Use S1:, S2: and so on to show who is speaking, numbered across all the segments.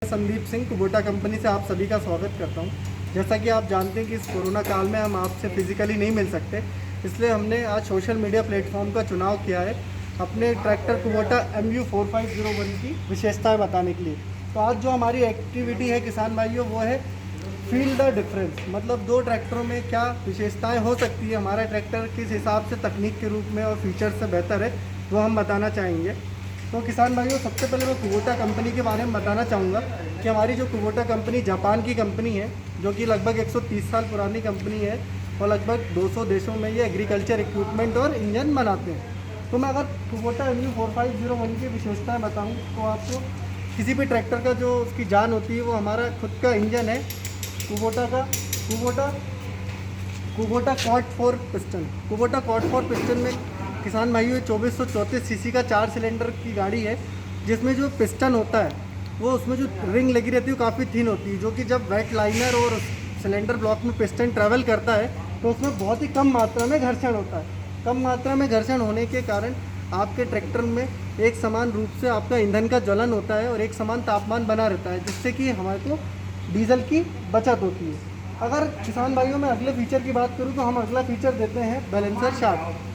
S1: Sandeep Singh Kubota company से आप सभी का स्वागत करता हूं। जैसा कि आप जानते हैं कि इस कोरोना काल में हम आपसे फिजिकली नहीं मिल सकते, इसलिए हमने आज सोशल मीडिया प्लेटफॉर्म का चुनाव किया है अपने ट्रैक्टर कुबोटा MU4501 की विशेषताएं बताने के लिए। तो आज जो हमारी एक्टिविटी है किसान भाइयों, वो है फील द डिफरेंस, मतलब दो ट्रैक्टरों में क्या विशेषताएँ हो सकती है, हमारा ट्रैक्टर किस हिसाब से तकनीक के रूप में और फीचर से बेहतर है, वो हम बताना चाहेंगे। तो किसान भाइयों, सबसे पहले मैं कुबोटा कंपनी के बारे में बताना चाहूँगा कि हमारी जो कुबोटा कंपनी जापान की कंपनी है, जो कि लगभग 130 साल पुरानी कंपनी है और लगभग 200 देशों में ये एग्रीकल्चर इक्विपमेंट और इंजन बनाते हैं। तो मैं अगर कुबोटा MU4501 की विशेषताएं बताऊं तो आपको किसी भी ट्रैक्टर का जो उसकी जान होती है वो हमारा खुद का इंजन है Kubota quad 4 piston. Kubota quad 4 piston में किसान भाइयों 2434 सीसी का 4 सिलेंडर की गाड़ी है, जिसमें जो पिस्टन होता है वो उसमें जो रिंग लगी रहती है वो काफ़ी थिन होती है, जो कि जब वेट लाइनर और सिलेंडर ब्लॉक में पिस्टन ट्रैवल करता है तो उसमें बहुत ही कम मात्रा में घर्षण होता है। कम मात्रा में घर्षण होने के कारण आपके ट्रैक्टर में एक समान रूप से आपका ईंधन का ज्वलन होता है और एक समान तापमान बना रहता है, जिससे कि हमारे को डीजल की बचत होती है। अगर किसान भाइयों में अगले फीचर की बात करूँ तो हम अगला फीचर देते हैं बैलेंसर शाफ्ट।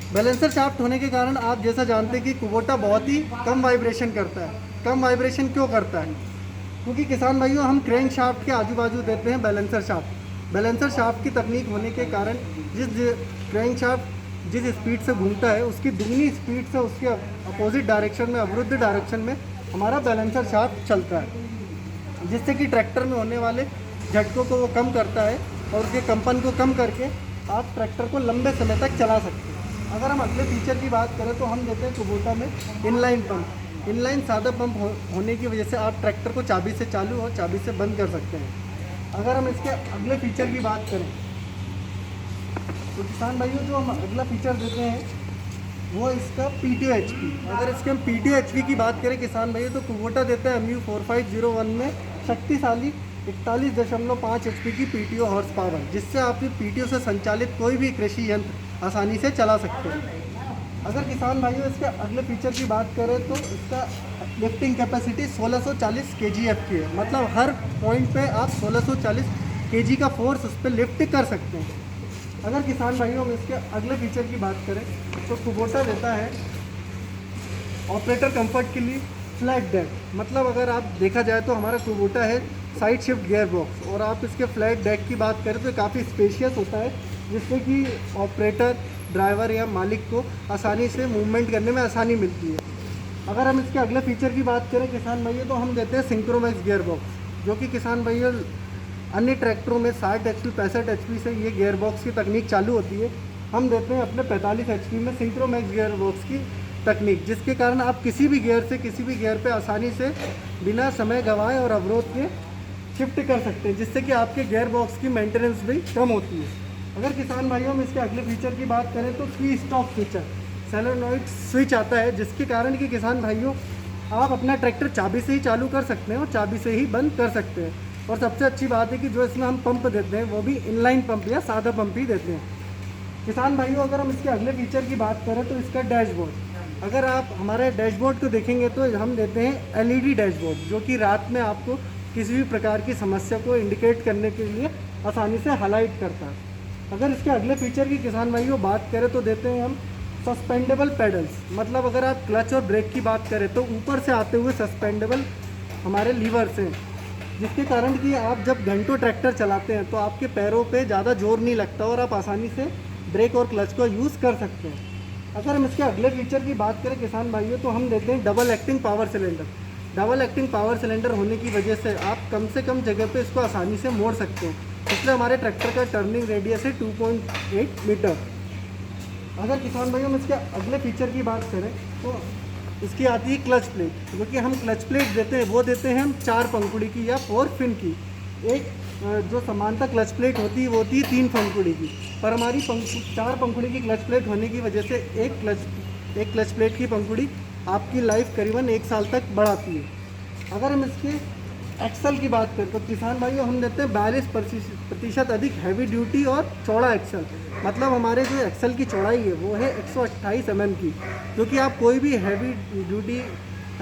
S1: बैलेंसर शाफ्ट होने के कारण आप जैसा जानते हैं कि कुबोटा बहुत ही कम वाइब्रेशन करता है। कम वाइब्रेशन क्यों करता है? क्योंकि किसान भाइयों हम क्रैंक शाफ्ट के आजू बाजू देते हैं बैलेंसर शाफ्ट। बैलेंसर शाफ्ट की तकनीक होने के कारण जिस क्रैंक शाफ्ट जिस स्पीड से घूमता है उसकी दुगनी स्पीड से उसके अपोजिट डायरेक्शन में, अवरुद्ध डायरेक्शन में हमारा बैलेंसर शाफ्ट चलता है, जिससे कि ट्रैक्टर में होने वाले झटकों को वो कम करता है और उसके कंपन को कम करके आप ट्रैक्टर को लंबे समय तक चला सकते हैं। अगर हम अगले फीचर की बात करें तो हम देते हैं कुबोटा में इनलाइन पंप। इनलाइन सादा पंप होने की वजह से आप ट्रैक्टर को चाबी से चालू और चाबी से बंद कर सकते हैं। अगर हम इसके अगले फीचर की बात करें तो किसान भाइयों जो हम अगला फीचर देते हैं वो इसका PTO HP। अगर इसके हम PTO HP की बात करें किसान भाइयों तो कुबोटा देता है MU4501 में शक्तिशाली 41.5 HP की PTO हॉर्स पावर, जिससे आप PTO से संचालित कोई भी कृषि यंत्र आसानी से चला सकते हैं। अगर किसान भाइयों इसके अगले फीचर की बात करें तो इसका लिफ्टिंग कैपेसिटी 1640 kgf की है, मतलब हर पॉइंट पे आप 1640 kg का फोर्स उस पर लिफ्ट कर सकते हैं। अगर किसान भाइयों हम इसके अगले फीचर की बात करें तो कुबोटा देता है ऑपरेटर कंफर्ट के लिए फ्लैट डेक। मतलब अगर आप देखा जाए तो हमारा कुबोटा है साइड शिफ्ट गियर बॉक्स, और आप इसके फ्लैट डेक की बात करें तो काफ़ी स्पेशियस होता है, जिससे कि ऑपरेटर, ड्राइवर या मालिक को आसानी से मूवमेंट करने में आसानी मिलती है। अगर हम इसके अगले फीचर की बात करें किसान भाइयों तो हम देते हैं सिंक्रोमैक्स गियर बॉक्स, जो कि किसान भाइयों अन्य ट्रैक्टरों में 60 HP 65 HP से ये गियर बॉक्स की तकनीक चालू होती है। हम देते हैं अपने 45 HP में सिंक्रोमैक्स गियर बॉक्स की तकनीक, जिसके कारण आप किसी भी गियर से किसी भी गियर पे आसानी से बिना समय गंवाए और अवरोध के शिफ्ट कर सकते हैं, जिससे कि आपके गियर बॉक्स की मेंटेनेंस भी कम होती है। अगर किसान भाइयों में इसके अगले फीचर की बात करें तो की स्टॉप फीचर सोलेनॉइड स्विच आता है, जिसके कारण कि किसान भाइयों आप अपना ट्रैक्टर चाबी से ही चालू कर सकते हैं और चाबी से ही बंद कर सकते हैं। और सबसे अच्छी बात है कि जो इसमें हम पंप देते हैं वो भी इनलाइन पंप या सादा पंप ही देते हैं। किसान भाइयों अगर हम इसके अगले फीचर की बात करें तो इसका डैशबोर्ड। अगर आप हमारे डैशबोर्ड को देखेंगे तो हम देते हैं LED डैशबोर्ड, जो कि रात में आपको किसी भी प्रकार की समस्या को इंडिकेट करने के लिए आसानी से हाईलाइट करता है। अगर इसके अगले फीचर की किसान भाइयों बात करें तो देते हैं हम सस्पेंडेबल पेडल्स। मतलब अगर आप क्लच और ब्रेक की बात करें तो ऊपर से आते हुए सस्पेंडेबल हमारे लीवर्स हैं, जिसके कारण कि आप जब घंटों ट्रैक्टर चलाते हैं तो आपके पैरों पे ज़्यादा जोर नहीं लगता और आप आसानी से ब्रेक और क्लच को यूज़ कर सकते हैं। अगर हम इसके अगले फीचर की बात करें किसान भाइयों तो हम देते हैं double acting power cylinder. Double acting power cylinder होने की वजह से आप कम से कम जगह पे इसको आसानी से मोड़ सकते हैं, इसलिए हमारे ट्रैक्टर का टर्निंग रेडियस है 2.8 मीटर। अगर किसान भाइयों हम इसके अगले फीचर की बात करें तो इसकी आती है क्लच प्लेट, जो कि हम क्लच प्लेट देते हैं वो देते हैं हम 4 पंखुड़ी की या 4 फिन की। एक जो समानता क्लच प्लेट होती है वो होती है 3 पंखुड़ी की, पर हमारी 4 पंखुड़ी की क्लच प्लेट होने की वजह से एक क्लच प्लेट की पंखुड़ी आपकी लाइफ करीबन 1 साल तक बढ़ाती है। अगर हम इसके एक्सल की बात करें तो किसान भाइयों हम देते हैं 42% अधिक हैवी ड्यूटी और चौड़ा एक्सल। मतलब हमारे जो एक्सल की चौड़ाई है वो है 128 mm की, जो कि आप कोई भी हैवी ड्यूटी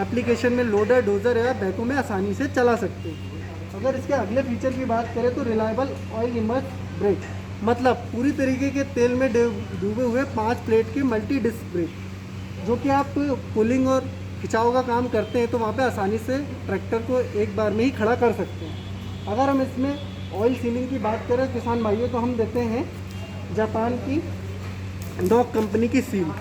S1: एप्लीकेशन में लोडर, डोजर या बैकों में आसानी से चला सकते हैं। अगर इसके अगले फीचर की बात करें तो रिलायबल ऑयल इमर्स ब्रेक, मतलब पूरी तरीके के तेल में डूबे हुए 5 प्लेट के मल्टी डिस्क ब्रेक, जो कि आप पुलिंग और खिंचाव का काम करते हैं तो वहाँ पे आसानी से ट्रैक्टर को एक बार में ही खड़ा कर सकते हैं। अगर हम इसमें ऑयल सीलिंग की बात करें किसान भाइयों तो हम देते हैं जापान की डॉक कंपनी की सील।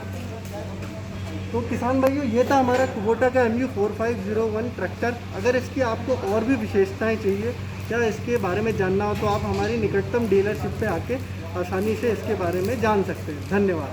S1: तो किसान भाइयों ये था हमारा कुबोटा का MU4501 ट्रैक्टर। अगर इसकी आपको और भी विशेषताएं चाहिए या इसके बारे में जानना हो तो आप हमारी निकटतम डीलरशिप पे आके आसानी से इसके बारे में जान सकते हैं। धन्यवाद।